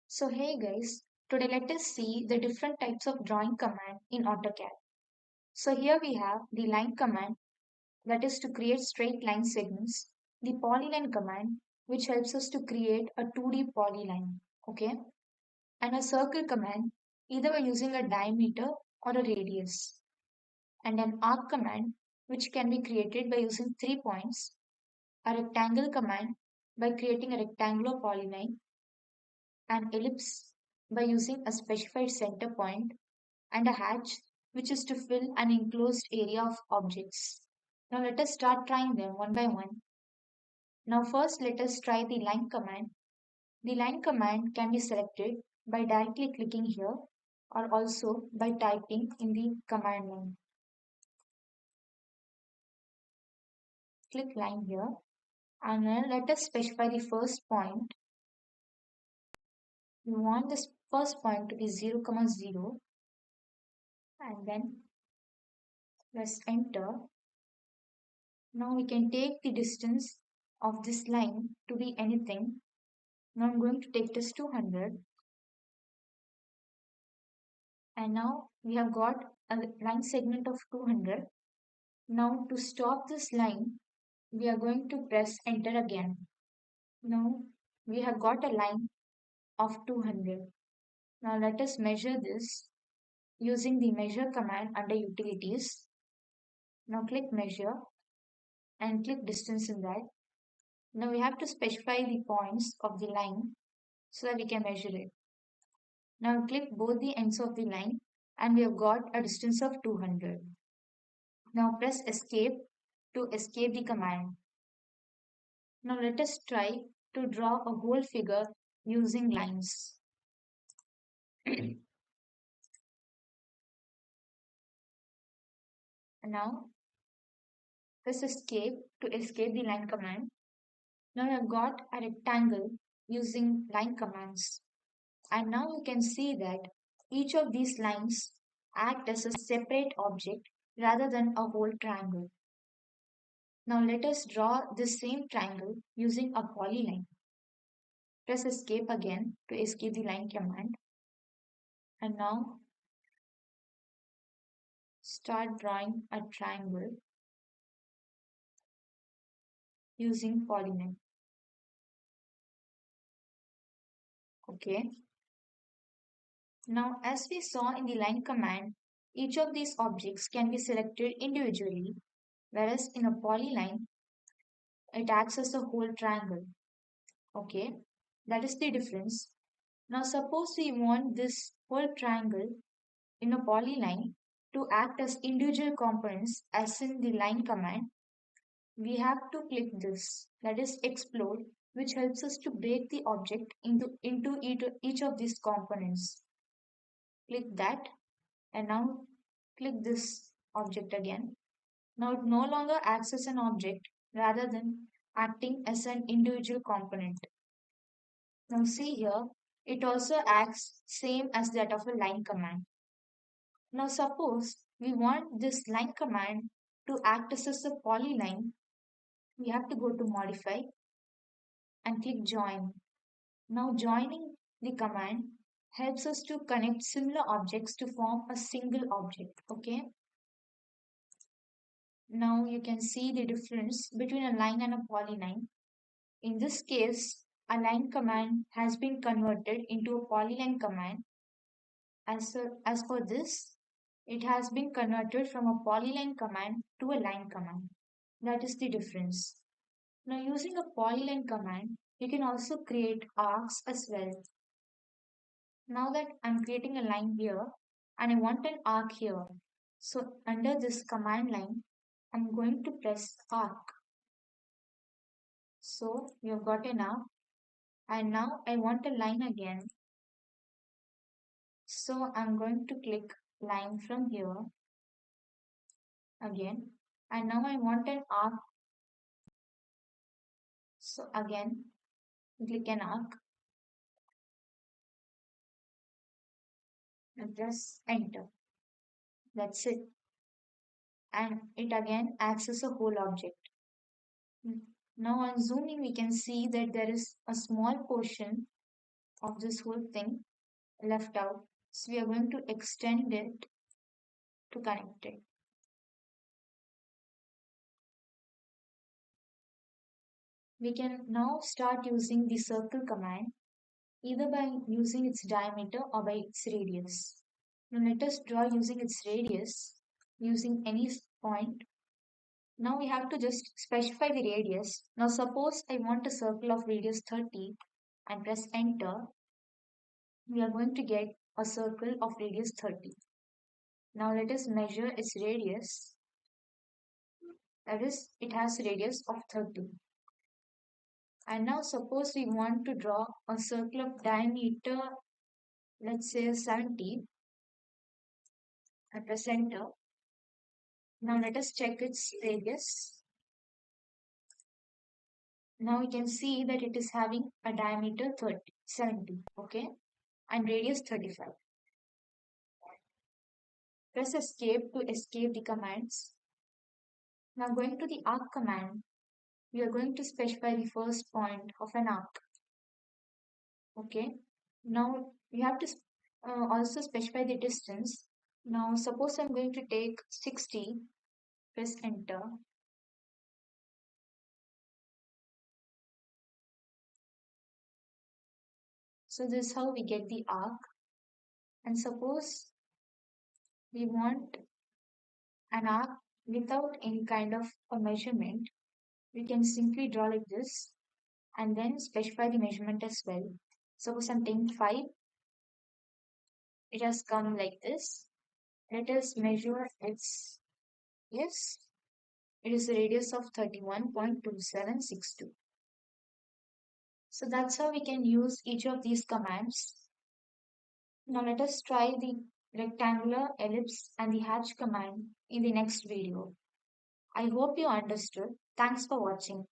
So hey guys, today let us see the different types of drawing command in AutoCAD. So here we have the line command, that is to create straight line segments, the polyline command which helps us to create a 2D polyline, okay, and a circle command either by using a diameter or a radius, and an arc command which can be created by using 3 points, a rectangle command by creating a rectangular polyline, an ellipse by using a specified center point, and a hatch, which is to fill an enclosed area of objects. Now let us start trying them one by one. Now first let us try the line command. The line command can be selected by directly clicking here or also by typing in the command line. Click line here and then let us specify the first point. We want this first point to be 0, 0 and then press enter. Now we can take the distance of this line to be anything. Now I'm going to take this 200 and now we have got a line segment of 200. Now to stop this line, we are going to press enter again. Now we have got a line of 200. Now let us measure this using the measure command under utilities. Now click measure and click distance in that. Now we have to specify the points of the line so that we can measure it. Now click both the ends of the line and we have got a distance of 200. Now press escape to escape the command. Now let us try to draw a whole figure using lines. Now press escape to escape the line command. Now I have got a rectangle using line commands. And now you can see that each of these lines act as a separate object rather than a whole triangle. Now let us draw this same triangle using a polyline. Press escape again to escape the line command. And now start drawing a triangle using polyline. Okay. Now as we saw in the line command, each of these objects can be selected individually, whereas in a polyline, it acts as a whole triangle. Okay. That is the difference. Now suppose we want this whole triangle in a polyline to act as individual components as in the line command, we have to click this, that is explode, which helps us to break the object into each of these components. Click that and now click this object again. Now it no longer acts as an object rather than acting as an individual component. Now see here, it also acts same as that of a line command. Now suppose we want this line command to act as a polyline, we have to go to modify and click join. Now joining the command helps us to connect similar objects to form a single object. Okay. Now you can see the difference between a line and a polyline. In this case, a line command has been converted into a polyline command. As for this, it has been converted from a polyline command to a line command. That is the difference. Now using a polyline command, you can also create arcs as well. Now that I'm creating a line here and I want an arc here. So under this command line, I'm going to press arc. So you've got an arc and now I want a line again. So I'm going to click line from here again and now I want an arc. So again click an arc and press enter. That's it. And it again acts as a whole object. Now on zooming we can see that there is a small portion of this whole thing left out. So we are going to extend it to connect it. We can now start using the circle command either by using its diameter or by its radius. Now let us draw using its radius using any point. Now we have to just specify the radius. Now suppose I want a circle of radius 30 and press enter. We are going to get a circle of radius 30. Now let us measure its radius. That is, it has radius of 30. And now suppose we want to draw a circle of diameter, let's say 70, at the center. Now let us check its radius. Now we can see that it is having a diameter 30, 70, okay, and radius 35. Press escape to escape the commands. Now going to the arc command, we are going to specify the first point of an arc, okay. Now we have to also specify the distance. Now suppose I'm going to take 60, press enter. So this is how we get the arc. And suppose we want an arc without any kind of a measurement, we can simply draw like this and then specify the measurement as well. Suppose I'm taking 5, it has come like this. Let us measure its, yes, it is a radius of 31.2762. So that's how we can use each of these commands. Now let us try the rectangular, ellipse and the hatch command in the next video. I hope you understood. Thanks for watching.